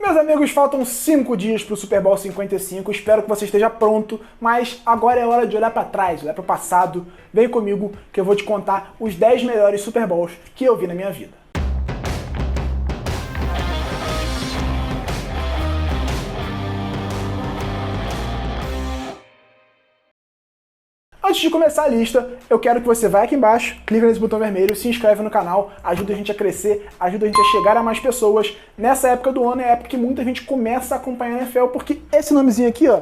Meus amigos, faltam 5 dias para o Super Bowl 55, espero que você esteja pronto, mas agora é hora de olhar para trás, olhar para o passado. Vem comigo que eu vou te contar os 10 melhores Super Bowls que eu vi na minha vida. Antes de começar a lista, eu quero que você vá aqui embaixo, clica nesse botão vermelho, se inscreve no canal, ajuda a gente a crescer, ajuda a gente a chegar a mais pessoas. Nessa época do ano é a época que muita gente começa a acompanhar a NFL, porque esse nomezinho aqui, ó,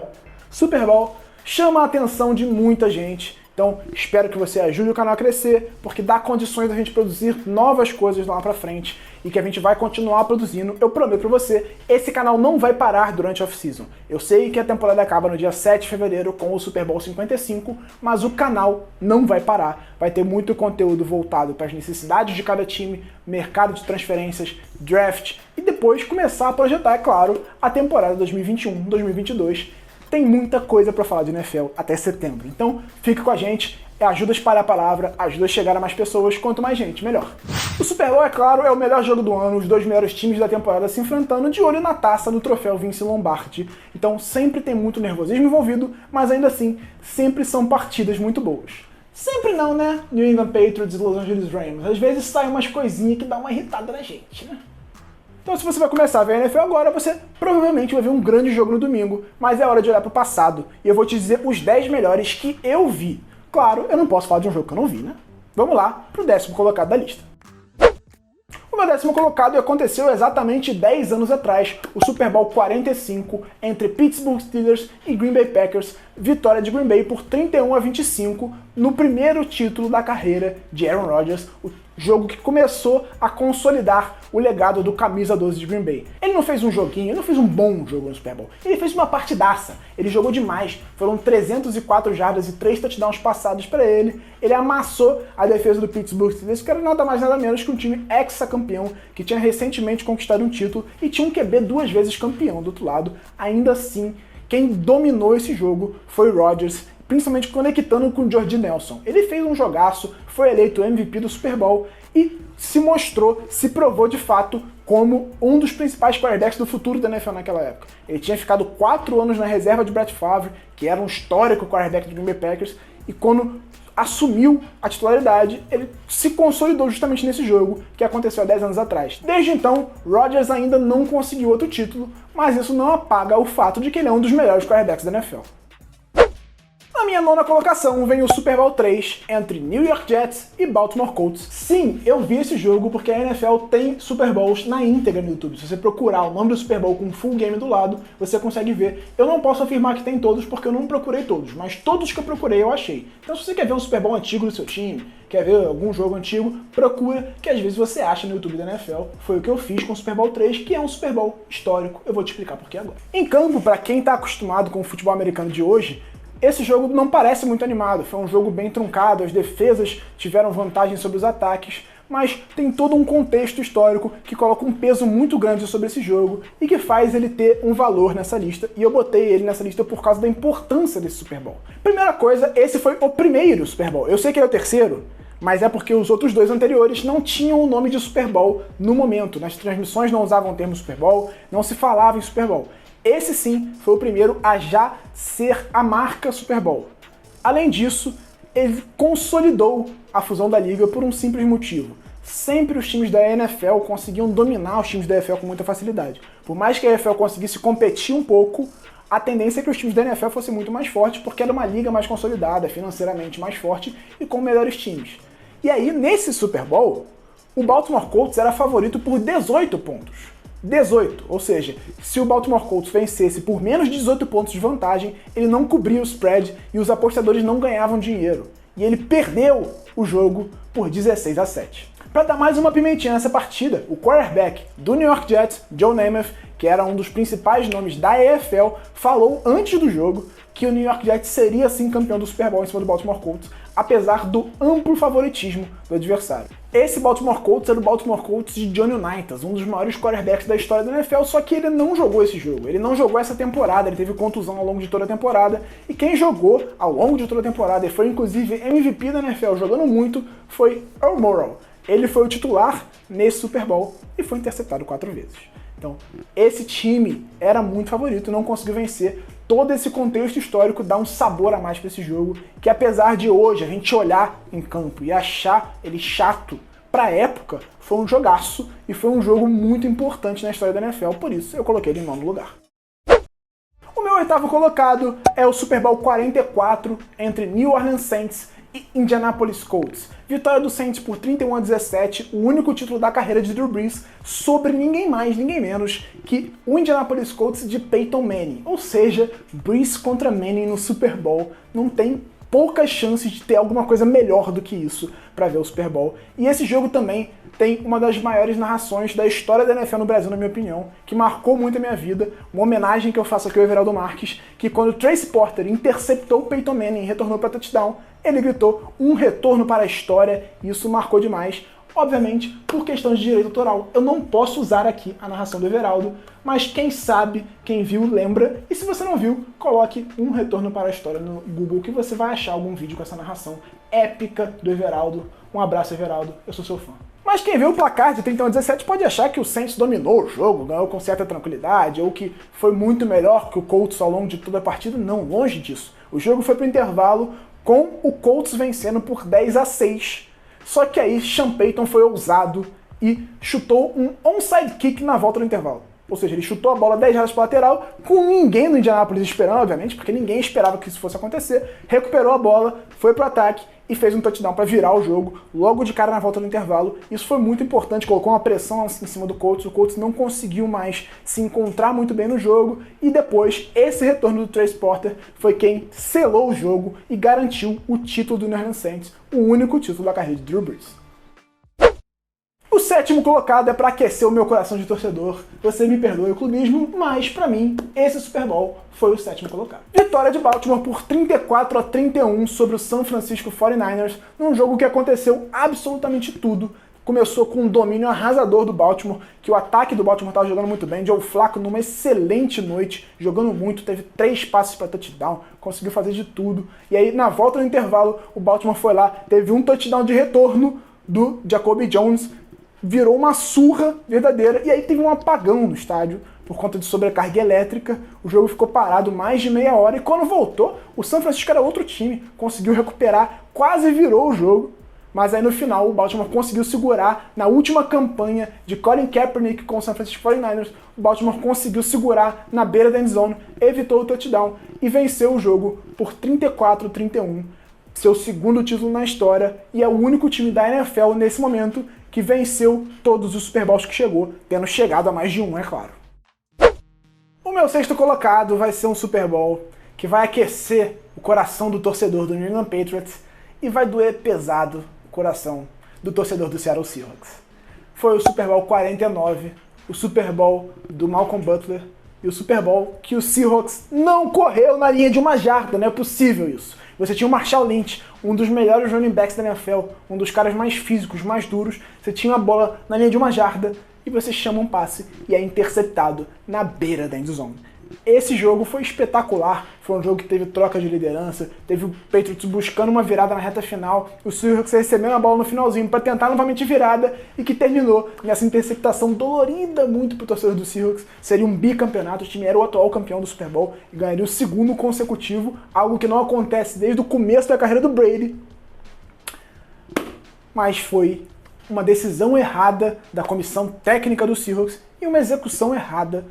Super Bowl, chama a atenção de muita gente. Então, espero que você ajude o canal a crescer, porque dá condições da gente produzir novas coisas lá pra frente e que a gente vai continuar produzindo. Eu prometo pra você, esse canal não vai parar durante a off-season. Eu sei que a temporada acaba no dia 7 de fevereiro com o Super Bowl 55, mas o canal não vai parar. Vai ter muito conteúdo voltado para as necessidades de cada time, mercado de transferências, draft e depois começar a projetar, é claro, a temporada 2021-2022. Tem muita coisa para falar de NFL até setembro, então fique com a gente, ajuda a espalhar a palavra, ajuda a chegar a mais pessoas, quanto mais gente, melhor. O Super Bowl, é claro, é o melhor jogo do ano, os dois melhores times da temporada se enfrentando de olho na taça do troféu Vince Lombardi, então sempre tem muito nervosismo envolvido, mas ainda assim, sempre são partidas muito boas. Sempre não, né? New England Patriots e Los Angeles Rams, às vezes saem umas coisinhas que dá uma irritada na gente, né? Então se você vai começar a ver a NFL agora, você provavelmente vai ver um grande jogo no domingo, mas é hora de olhar para o passado, e eu vou te dizer os 10 melhores que eu vi. Claro, eu não posso falar de um jogo que eu não vi, né? Vamos lá pro 10º colocado da lista. O meu 10º colocado aconteceu exatamente 10 anos atrás, o Super Bowl 45 entre Pittsburgh Steelers e Green Bay Packers, vitória de Green Bay por 31-25 no primeiro título da carreira de Aaron Rodgers, o jogo que começou a consolidar o legado do camisa 12 de Green Bay. Ele não fez um joguinho, ele não fez um bom jogo no Super Bowl, ele fez uma partidaça, ele jogou demais, foram 304 jardas e 3 touchdowns passados para ele, ele amassou a defesa do Pittsburgh Steelers, que era nada mais nada menos que um time ex-campeão, que tinha recentemente conquistado um título e tinha um QB 2 vezes campeão do outro lado. Ainda assim, quem dominou esse jogo foi Rodgers, principalmente conectando com o Jordy Nelson. Ele fez um jogaço, foi eleito MVP do Super Bowl e se mostrou, se provou de fato como um dos principais quarterbacks do futuro da NFL naquela época. Ele tinha ficado 4 anos na reserva de Brett Favre, que era um histórico quarterback do Green Bay Packers, e quando assumiu a titularidade, ele se consolidou justamente nesse jogo que aconteceu há 10 anos atrás. Desde então, Rodgers ainda não conseguiu outro título, mas isso não apaga o fato de que ele é um dos melhores quarterbacks da NFL. Na minha 9ª colocação vem o Super Bowl 3 entre New York Jets e Baltimore Colts. Sim, eu vi esse jogo porque a NFL tem Super Bowls na íntegra no YouTube. Se você procurar o nome do Super Bowl com full game do lado, você consegue ver. Eu não posso afirmar que tem todos porque eu não procurei todos, mas todos que eu procurei eu achei. Então se você quer ver um Super Bowl antigo do seu time, quer ver algum jogo antigo, procura, que às vezes você acha no YouTube da NFL. Foi o que eu fiz com o Super Bowl 3, que é um Super Bowl histórico. Eu vou te explicar por que agora. Em campo, para quem está acostumado com o futebol americano de hoje, esse jogo não parece muito animado, foi um jogo bem truncado, as defesas tiveram vantagem sobre os ataques, mas tem todo um contexto histórico que coloca um peso muito grande sobre esse jogo e que faz ele ter um valor nessa lista, e eu botei ele nessa lista por causa da importância desse Super Bowl. Primeira coisa, esse foi o primeiro Super Bowl. Eu sei que ele é o terceiro, mas é porque os outros dois anteriores não tinham o nome de Super Bowl no momento. Nas transmissões não usavam o termo Super Bowl, não se falava em Super Bowl. Esse sim foi o primeiro a já ser a marca Super Bowl. Além disso, ele consolidou a fusão da liga por um simples motivo. Sempre os times da NFL conseguiam dominar os times da NFL com muita facilidade. Por mais que a NFL conseguisse competir um pouco, a tendência é que os times da NFL fossem muito mais fortes porque era uma liga mais consolidada, financeiramente mais forte e com melhores times. E aí, nesse Super Bowl, o Baltimore Colts era favorito por 18 pontos. 18, ou seja, se o Baltimore Colts vencesse por menos de 18 pontos de vantagem, ele não cobria o spread e os apostadores não ganhavam dinheiro. E ele perdeu o jogo por 16-7. Para dar mais uma pimentinha nessa partida, o quarterback do New York Jets, Joe Namath, que era um dos principais nomes da EFL, falou antes do jogo que o New York Jets seria sim campeão do Super Bowl em cima do Baltimore Colts, apesar do amplo favoritismo do adversário. Esse Baltimore Colts era o Baltimore Colts de Johnny Unitas, um dos maiores quarterbacks da história da NFL, só que ele não jogou esse jogo, ele não jogou essa temporada, ele teve contusão ao longo de toda a temporada, e quem jogou ao longo de toda a temporada e foi inclusive MVP da NFL jogando muito foi Earl Morrall. Ele foi o titular nesse Super Bowl e foi interceptado 4 vezes. Então, esse time era muito favorito, não conseguiu vencer. Todo esse contexto histórico dá um sabor a mais para esse jogo, que apesar de hoje a gente olhar em campo e achar ele chato, para a época foi um jogaço e foi um jogo muito importante na história da NFL, por isso eu coloquei ele em nono lugar. O meu oitavo colocado é o Super Bowl 44 entre New Orleans Saints e Indianapolis Colts. Vitória do Saints por 31-17, o único título da carreira de Drew Brees sobre ninguém mais, ninguém menos que o Indianapolis Colts de Peyton Manning. Ou seja, Brees contra Manning no Super Bowl. Não tem poucas chances de ter alguma coisa melhor do que isso para ver o Super Bowl. E esse jogo também tem uma das maiores narrações da história da NFL no Brasil, na minha opinião, que marcou muito a minha vida. Uma homenagem que eu faço aqui ao Everaldo Marques, que quando Trace Porter interceptou o Peyton Manning e retornou para touchdown, ele gritou um retorno para a história, e isso marcou demais. Obviamente, por questão de direito autoral, eu não posso usar aqui a narração do Everaldo, mas quem sabe, quem viu, lembra. E se você não viu, coloque um retorno para a história no Google, que você vai achar algum vídeo com essa narração épica do Everaldo. Um abraço, Everaldo, eu sou seu fã. Mas quem viu o placar de 31-17 pode achar que o Saints dominou o jogo, ganhou com certa tranquilidade, ou que foi muito melhor que o Colts ao longo de toda a partida. Não, longe disso. O jogo foi para o intervalo com o Colts vencendo por 10-6. Só que aí Sean Payton foi ousado e chutou um onside kick na volta do intervalo. Ou seja, ele chutou a bola 10 jardas para lateral, com ninguém no Indianapolis esperando, obviamente, porque ninguém esperava que isso fosse acontecer. Recuperou a bola, foi pro ataque e fez um touchdown para virar o jogo logo de cara na volta do intervalo. Isso foi muito importante, colocou uma pressão em cima do Colts. O Colts não conseguiu mais se encontrar muito bem no jogo. E depois, esse retorno do Trace Porter foi quem selou o jogo e garantiu o título do New Orleans Saints, o único título da carreira de Drew Brees. O sétimo colocado é para aquecer o meu coração de torcedor. Você me perdoe o clubismo, mas para mim, esse Super Bowl foi o sétimo colocado. Vitória de Baltimore por 34-31 sobre o San Francisco 49ers, num jogo que aconteceu absolutamente tudo. Começou com um domínio arrasador do Baltimore, que o ataque do Baltimore estava jogando muito bem. Joe Flacco numa excelente noite, jogando muito, teve 3 passes para touchdown, conseguiu fazer de tudo. E aí, na volta do intervalo, o Baltimore foi lá, teve um touchdown de retorno do Jacoby Jones, virou uma surra verdadeira, e aí teve um apagão no estádio por conta de sobrecarga elétrica. O jogo ficou parado mais de meia hora, e quando voltou, o San Francisco era outro time, conseguiu recuperar, quase virou o jogo, mas aí no final o Baltimore conseguiu segurar. Na última campanha de Colin Kaepernick com o San Francisco 49ers, o Baltimore conseguiu segurar na beira da endzone, evitou o touchdown e venceu o jogo por 34-31, seu segundo título na história, e é o único time da NFL nesse momento que venceu todos os Super Bowls que chegou, tendo chegado a mais de um, é claro. O meu sexto colocado vai ser um Super Bowl que vai aquecer o coração do torcedor do New England Patriots e vai doer pesado o coração do torcedor do Seattle Seahawks. Foi o Super Bowl 49, o Super Bowl do Malcolm Butler e o Super Bowl que o Seahawks não correu na linha de uma jarda, não é possível isso. Você tinha o Marshall Lynch, um dos melhores running backs da NFL, um dos caras mais físicos, mais duros. Você tinha uma bola na linha de uma jarda e você chama um passe e é interceptado na beira da endzone. Esse jogo foi espetacular, foi um jogo que teve troca de liderança, teve o Patriots buscando uma virada na reta final, o Seahawks recebendo a bola no finalzinho para tentar novamente virada e que terminou nessa interceptação dolorida muito para o torcedor do Seahawks. Seria um bicampeonato, o time era o atual campeão do Super Bowl e ganharia o segundo consecutivo, algo que não acontece desde o começo da carreira do Brady. Mas foi uma decisão errada da comissão técnica do Seahawks e uma execução errada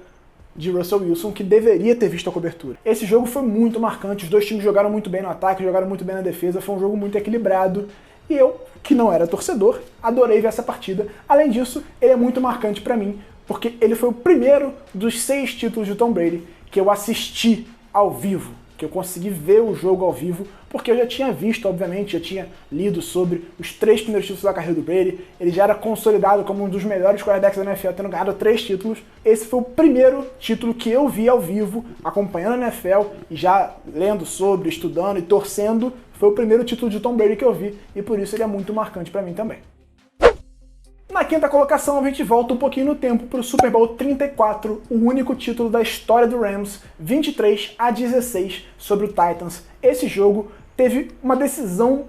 de Russell Wilson, que deveria ter visto a cobertura. Esse jogo foi muito marcante, os dois times jogaram muito bem no ataque, jogaram muito bem na defesa, foi um jogo muito equilibrado, e eu, que não era torcedor, adorei ver essa partida. Além disso, ele é muito marcante pra mim, porque ele foi o primeiro dos 6 títulos de Tom Brady que eu assisti ao vivo, que eu consegui ver o jogo ao vivo, porque eu já tinha visto, obviamente, já tinha lido sobre os 3 primeiros títulos da carreira do Brady, ele já era consolidado como um dos melhores quarterbacks da NFL, tendo ganhado 3 títulos. Esse foi o primeiro título que eu vi ao vivo, acompanhando a NFL, e já lendo sobre, estudando e torcendo. Foi o primeiro título de Tom Brady que eu vi, e por isso ele é muito marcante pra mim também. Na quinta colocação, a gente volta um pouquinho no tempo para o Super Bowl 34, o único título da história do Rams, 23-16 sobre o Titans. Esse jogo teve uma decisão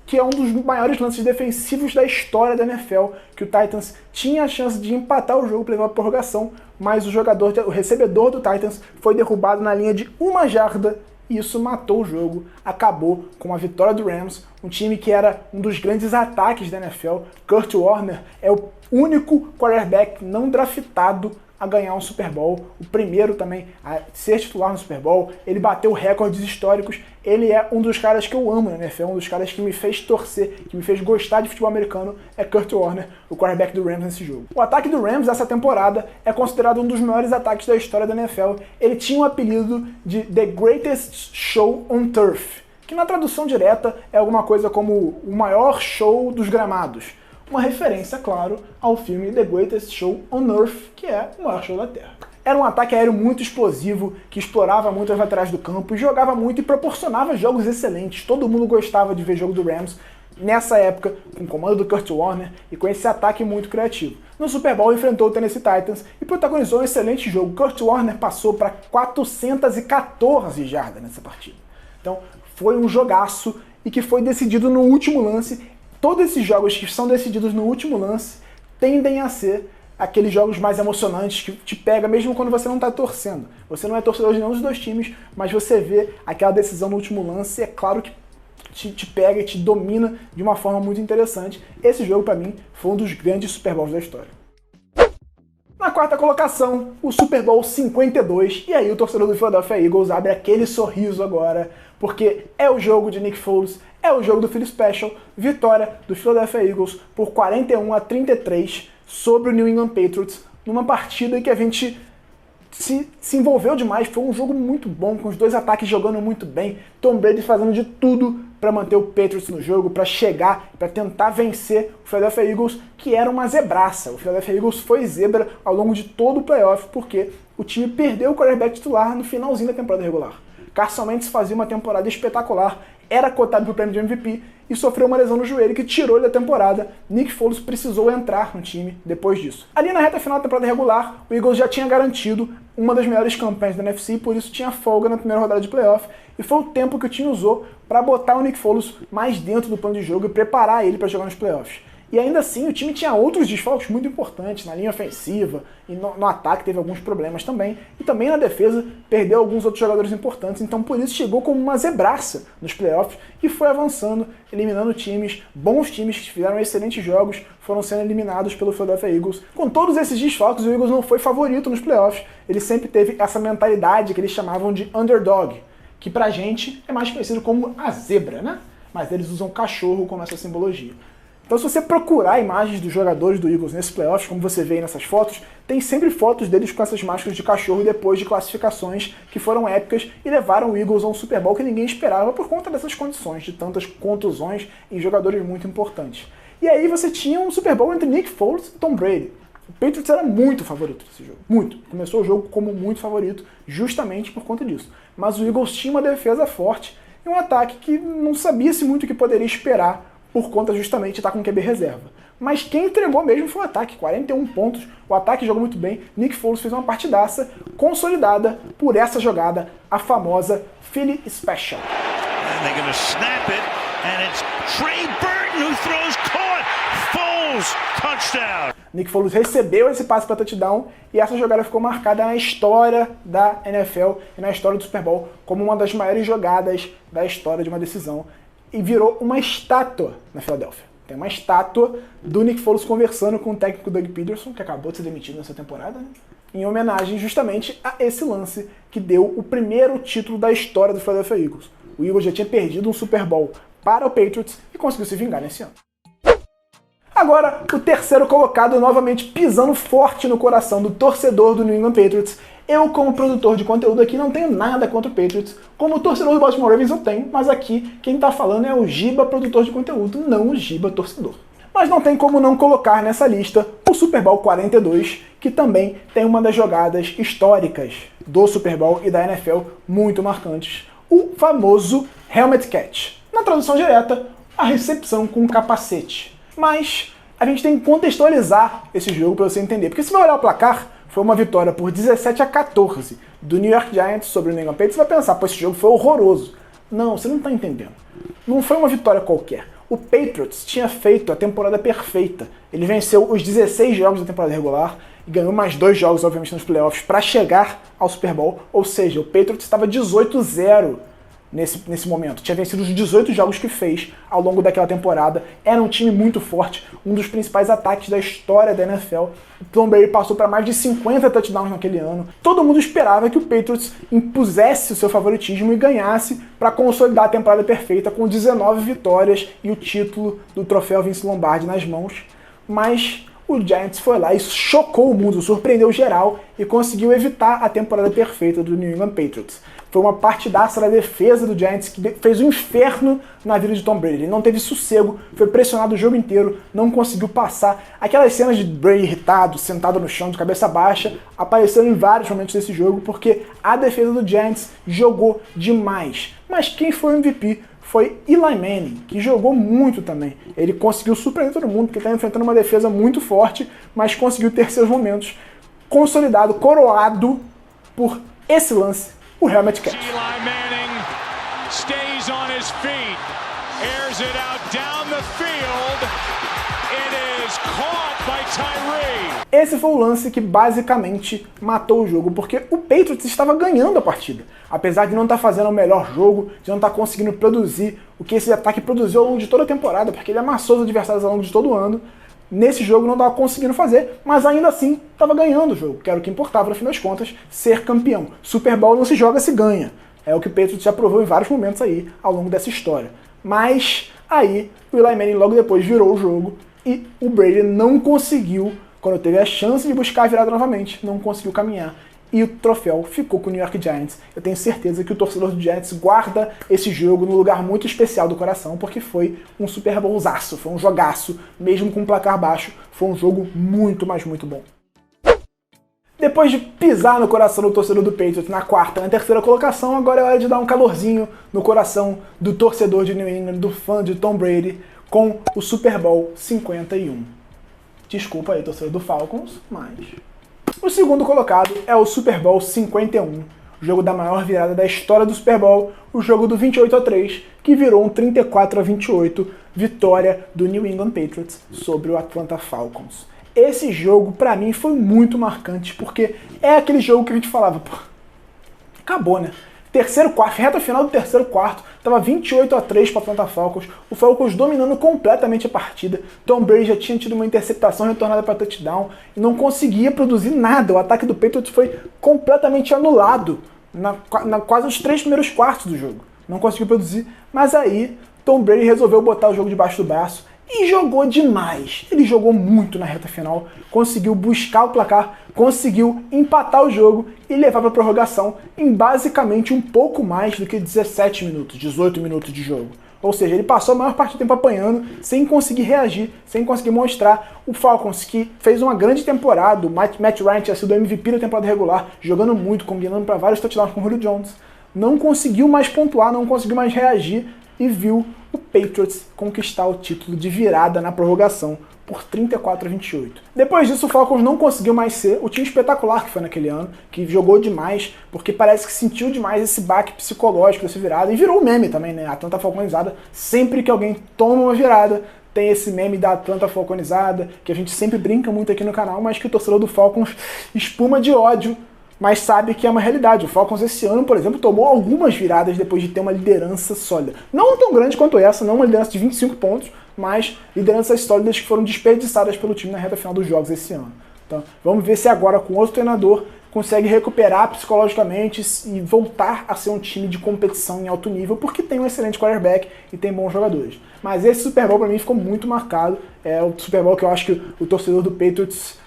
que é um dos maiores lances defensivos da história da NFL, que o Titans tinha a chance de empatar o jogo para levar a prorrogação, mas o recebedor do Titans foi derrubado na linha de 1 jarda e isso matou o jogo, acabou com a vitória do Rams, um time que era um dos grandes ataques da NFL. Kurt Warner é o único quarterback não draftado a ganhar um Super Bowl, o primeiro também a ser titular no Super Bowl. Ele bateu recordes históricos, ele é um dos caras que eu amo na NFL, um dos caras que me fez torcer, que me fez gostar de futebol americano, é Kurt Warner, o quarterback do Rams nesse jogo. O ataque do Rams essa temporada é considerado um dos maiores ataques da história da NFL. Ele tinha um apelido de The Greatest Show on Turf, que na tradução direta é alguma coisa como o maior show dos gramados. Uma referência, claro, ao filme The Greatest Show on Earth, que é o maior show da Terra. Era um ataque aéreo muito explosivo, que explorava muito as laterais do campo, e jogava muito e proporcionava jogos excelentes. Todo mundo gostava de ver jogo do Rams nessa época, com o comando do Kurt Warner e com esse ataque muito criativo. No Super Bowl enfrentou o Tennessee Titans e protagonizou um excelente jogo. Kurt Warner passou para 414 jardas nessa partida. Então foi um jogaço e que foi decidido no último lance. Todos esses jogos que são decididos no último lance tendem a ser aqueles jogos mais emocionantes que te pega mesmo quando você não está torcendo. Você não é torcedor de nenhum dos dois times, mas você vê aquela decisão no último lance e é claro que te pega e te domina de uma forma muito interessante. Esse jogo, para mim, foi um dos grandes Super Bowls da história. Na quarta colocação, o Super Bowl 52, e aí o torcedor do Philadelphia Eagles abre aquele sorriso agora, porque é o jogo de Nick Foles, é o jogo do Philly Special, vitória do Philadelphia Eagles por 41-33 sobre o New England Patriots, numa partida que a gente se envolveu demais. Foi um jogo muito bom, com os dois ataques jogando muito bem, Tom Brady fazendo de tudo para manter o Patriots no jogo, para chegar, para tentar vencer o Philadelphia Eagles, que era uma zebraça. O Philadelphia Eagles foi zebra ao longo de todo o playoff, porque o time perdeu o quarterback titular no finalzinho da temporada regular. Carson Wentz fazia uma temporada espetacular, era cotado para o prêmio de MVP e sofreu uma lesão no joelho que tirou ele da temporada. Nick Foles precisou entrar no time depois disso. Ali na reta final da temporada regular, o Eagles já tinha garantido uma das melhores campanhas da NFC, por isso tinha folga na primeira rodada de playoff, e foi o tempo que o time usou para botar o Nick Foles mais dentro do plano de jogo e preparar ele para jogar nos playoffs. E ainda assim, o time tinha outros desfalques muito importantes na linha ofensiva e no ataque teve alguns problemas também. E também na defesa perdeu alguns outros jogadores importantes, então por isso chegou como uma zebraça nos playoffs e foi avançando, eliminando times, bons times que fizeram excelentes jogos, foram sendo eliminados pelo Philadelphia Eagles. Com todos esses desfalques, o Eagles não foi favorito nos playoffs, ele sempre teve essa mentalidade que eles chamavam de underdog, que pra gente é mais conhecido como a zebra, né? Mas eles usam cachorro como essa simbologia. Então se você procurar imagens dos jogadores do Eagles nesses playoffs, como você vê aí nessas fotos, tem sempre fotos deles com essas máscaras de cachorro depois de classificações que foram épicas e levaram o Eagles a um Super Bowl que ninguém esperava por conta dessas condições, de tantas contusões em jogadores muito importantes. E aí você tinha um Super Bowl entre Nick Foles e Tom Brady. O Patriots era muito favorito nesse jogo, muito. Começou o jogo como muito favorito justamente por conta disso. Mas o Eagles tinha uma defesa forte e um ataque que não sabia-se muito o que poderia esperar por conta justamente de estar com QB reserva. Mas quem entregou mesmo foi o ataque, 41 pontos, o ataque jogou muito bem, Nick Foles fez uma partidaça consolidada por essa jogada, a famosa Philly Special. Nick Foles recebeu esse passe para touchdown e essa jogada ficou marcada na história da NFL e na história do Super Bowl como uma das maiores jogadas da história de uma decisão. E virou uma estátua na Filadélfia. Tem uma estátua do Nick Foles conversando com o técnico Doug Peterson, que acabou de ser demitido nessa temporada, né? Em homenagem justamente a esse lance que deu o primeiro título da história do Philadelphia Eagles. O Eagles já tinha perdido um Super Bowl para o Patriots e conseguiu se vingar nesse ano. Agora, o terceiro colocado novamente pisando forte no coração do torcedor do New England Patriots. Eu, como produtor de conteúdo aqui, não tenho nada contra o Patriots. Como torcedor do Baltimore Ravens eu tenho, mas aqui quem tá falando é o Giba, produtor de conteúdo, não o Giba, torcedor. Mas não tem como não colocar nessa lista o Super Bowl 42, que também tem uma das jogadas históricas do Super Bowl e da NFL muito marcantes. O famoso Helmet Catch. Na tradução direta, a recepção com um capacete. Mas a gente tem que contextualizar esse jogo para você entender. Porque se você olhar o placar, foi uma vitória por 17-14 do New York Giants sobre o New England Patriots. Você vai pensar, pô, esse jogo foi horroroso. Não, você não está entendendo. Não foi uma vitória qualquer. O Patriots tinha feito a temporada perfeita. Ele venceu os 16 jogos da temporada regular, e ganhou mais 2 jogos, obviamente, nos playoffs para chegar ao Super Bowl. Ou seja, o Patriots estava 18-0 nesse momento. Tinha vencido os 18 jogos que fez ao longo daquela temporada. Era um time muito forte, um dos principais ataques da história da NFL. O Tom Brady passou para mais de 50 touchdowns naquele ano. Todo mundo esperava que o Patriots impusesse o seu favoritismo e ganhasse para consolidar a temporada perfeita com 19 vitórias e o título do troféu Vince Lombardi nas mãos. Mas o Giants foi lá e chocou o mundo, surpreendeu geral e conseguiu evitar a temporada perfeita do New England Patriots. Foi uma partidaça da defesa do Giants que fez um inferno na vida de Tom Brady. Ele não teve sossego, foi pressionado o jogo inteiro, não conseguiu passar. Aquelas cenas de Brady irritado, sentado no chão, de cabeça baixa, apareceram em vários momentos desse jogo, porque a defesa do Giants jogou demais. Mas quem foi o MVP foi Eli Manning, que jogou muito também. Ele conseguiu surpreender todo mundo, porque está enfrentando uma defesa muito forte, mas conseguiu ter seus momentos consolidado, coroado por esse lance, o helmet catch. Eli Manning stays on his feet, airs it out down the field. It is caught by Tyree. Esse foi o lance que basicamente matou o jogo, porque o Patriots estava ganhando a partida. Apesar de não estar fazendo o melhor jogo, de não estar conseguindo produzir o que esse ataque produziu ao longo de toda a temporada, porque ele amassou os adversários ao longo de todo o ano. Nesse jogo não estava conseguindo fazer, mas ainda assim estava ganhando o jogo, que era o que importava, no fim das contas, ser campeão. Super Bowl não se joga, se ganha. É o que o Patriots já provou em vários momentos aí, ao longo dessa história. Mas aí o Eli Manning logo depois virou o jogo e o Brady não conseguiu, quando teve a chance de buscar a virada novamente, não conseguiu caminhar. E o troféu ficou com o New York Giants. Eu tenho certeza que o torcedor do Giants guarda esse jogo num lugar muito especial do coração, porque foi um Super Bowlzaço, foi um jogaço, mesmo com um placar baixo, foi um jogo muito, mas muito bom. Depois de pisar no coração do torcedor do Patriots na quarta, na terceira colocação, agora é hora de dar um calorzinho no coração do torcedor de New England, do fã de Tom Brady, com o Super Bowl 51. Desculpa aí, torcedor do Falcons, mas... O segundo colocado é o Super Bowl 51, o jogo da maior virada da história do Super Bowl, o jogo do 28-3, que virou um 34-28, vitória do New England Patriots sobre o Atlanta Falcons. Esse jogo, pra mim, foi muito marcante, porque é aquele jogo que a gente falava, pô, acabou, né? Terceiro quarto, reta final do terceiro quarto, tava 28-3 para Atlanta Falcons, o Falcons dominando completamente a partida. Tom Brady já tinha tido uma interceptação retornada para touchdown e não conseguia produzir nada. O ataque do Patriots foi completamente anulado na quase os 3 primeiros quartos do jogo. Não conseguiu produzir, mas aí Tom Brady resolveu botar o jogo debaixo do braço e jogou demais. Ele jogou muito na reta final, conseguiu buscar o placar, conseguiu empatar o jogo e levar para a prorrogação em basicamente um pouco mais do que 17 minutos, 18 minutos de jogo. Ou seja, ele passou a maior parte do tempo apanhando, sem conseguir reagir, sem conseguir mostrar. O Falcons, que fez uma grande temporada, o Matt Ryan tinha sido o MVP da temporada regular, jogando muito, combinando para vários touchdowns com o Julio Jones, não conseguiu mais pontuar, não conseguiu mais reagir e viu o Patriots conquistar o título de virada na prorrogação por 34-28. Depois disso, o Falcons não conseguiu mais ser o time espetacular que foi naquele ano, que jogou demais, porque parece que sentiu demais esse baque psicológico dessa virada, e virou um meme também, né? A Atlanta Falconizada, sempre que alguém toma uma virada, tem esse meme da Atlanta Falconizada, que a gente sempre brinca muito aqui no canal, mas que o torcedor do Falcons espuma de ódio, mas sabe que é uma realidade. O Falcons esse ano, por exemplo, tomou algumas viradas depois de ter uma liderança sólida. Não tão grande quanto essa, não uma liderança de 25 pontos, mas lideranças sólidas que foram desperdiçadas pelo time na reta final dos jogos esse ano. Então, vamos ver se agora com outro treinador consegue recuperar psicologicamente e voltar a ser um time de competição em alto nível, porque tem um excelente quarterback e tem bons jogadores. Mas esse Super Bowl para mim ficou muito marcado. É o Super Bowl que eu acho que o torcedor do Patriots,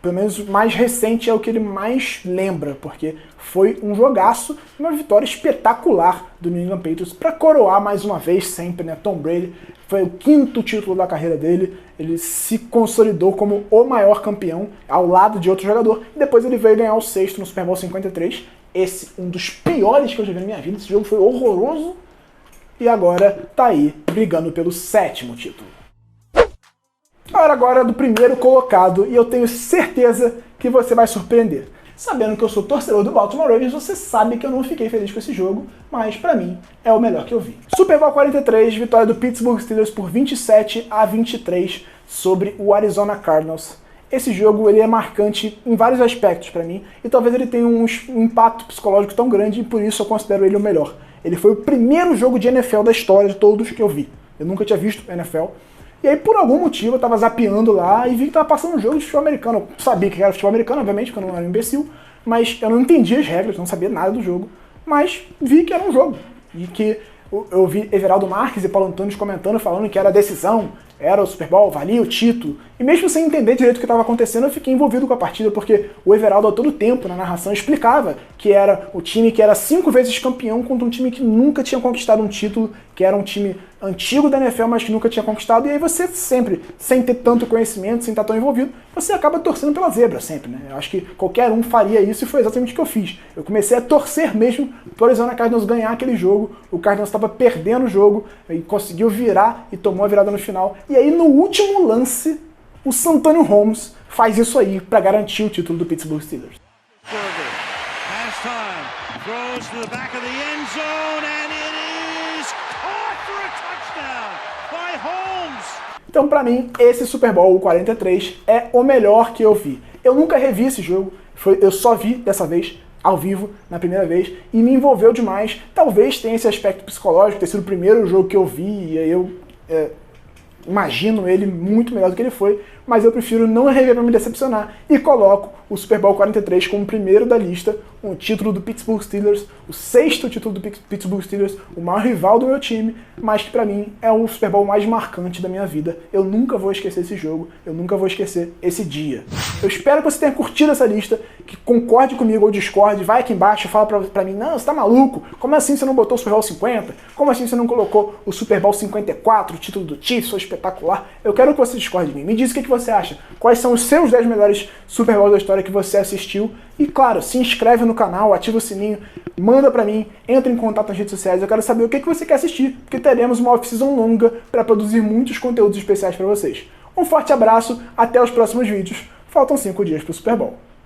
pelo menos mais recente, é o que ele mais lembra, porque foi um jogaço, uma vitória espetacular do New England Patriots para coroar mais uma vez sempre, né? Tom Brady foi o 5º título da carreira dele, ele se consolidou como o maior campeão ao lado de outro jogador, e depois ele veio ganhar o 6º no Super Bowl 53, esse um dos piores que eu já vi na minha vida, esse jogo foi horroroso, e agora tá aí brigando pelo 7º título. A hora agora do primeiro colocado, e eu tenho certeza que você vai surpreender. Sabendo que eu sou torcedor do Baltimore Ravens, você sabe que eu não fiquei feliz com esse jogo, mas pra mim é o melhor que eu vi. Super Bowl 43, vitória do Pittsburgh Steelers por 27-23 sobre o Arizona Cardinals. esse jogo ele é marcante em vários aspectos pra mim, e talvez ele tenha um impacto psicológico tão grande, e por isso eu considero ele o melhor. Ele foi o primeiro jogo de NFL da história de todos que eu vi. Eu nunca tinha visto NFL. E aí, por algum motivo, eu tava zapeando lá e vi que tava passando um jogo de futebol americano. Eu sabia que era futebol americano, obviamente, porque eu não era um imbecil, mas eu não entendia as regras, não sabia nada do jogo. Mas vi que era um jogo. E que eu vi Everaldo Marques e Paulo Antunes comentando, falando que era decisão, era o Super Bowl, valia o título. E mesmo sem entender direito o que estava acontecendo, eu fiquei envolvido com a partida, porque o Everaldo a todo tempo, na narração, explicava que era o time que era 5 vezes campeão contra um time que nunca tinha conquistado um título, que era um time antigo da NFL, mas que nunca tinha conquistado. E aí você sempre, sem ter tanto conhecimento, sem estar tão envolvido, você acaba torcendo pela zebra sempre, né? Eu acho que qualquer um faria isso e foi exatamente o que eu fiz. Eu comecei a torcer mesmo por Arizona Cardinals ganhar aquele jogo. O Cardinals estava perdendo o jogo e conseguiu virar e tomou a virada no final. E aí no último lance, o Santonio Holmes faz isso aí para garantir o título do Pittsburgh Steelers. Então, pra mim, esse Super Bowl 43 é o melhor que eu vi. Eu nunca revi esse jogo, eu só vi dessa vez, ao vivo, na primeira vez, e me envolveu demais. Talvez tenha esse aspecto psicológico, ter sido o primeiro jogo que eu vi, e aí eu imagino ele muito melhor do que ele foi, mas eu prefiro não rever para me decepcionar e coloco o Super Bowl 43 como o primeiro da lista, um título do Pittsburgh Steelers, o 6º título do Pittsburgh Steelers, o maior rival do meu time, mas que para mim é o Super Bowl mais marcante da minha vida. Eu nunca vou esquecer esse jogo, eu nunca vou esquecer esse dia. Eu espero que você tenha curtido essa lista, que concorde comigo ou discorde, vai aqui embaixo e fala pra mim, não, você tá maluco? Como assim você não botou o Super Bowl 50? Como assim você não colocou o Super Bowl 54, o título do Chiefs, foi espetacular? Eu quero que você discorde de mim. Me diz o que você acha. Quais são os seus 10 melhores Super Bowls da história que você assistiu? E claro, se inscreve no canal, ativa o sininho, manda pra mim, entra em contato nas redes sociais. Eu quero saber o que você quer assistir, porque teremos uma off-season longa para produzir muitos conteúdos especiais para vocês. Um forte abraço, até os próximos vídeos. Faltam 5 dias pro Super Bowl.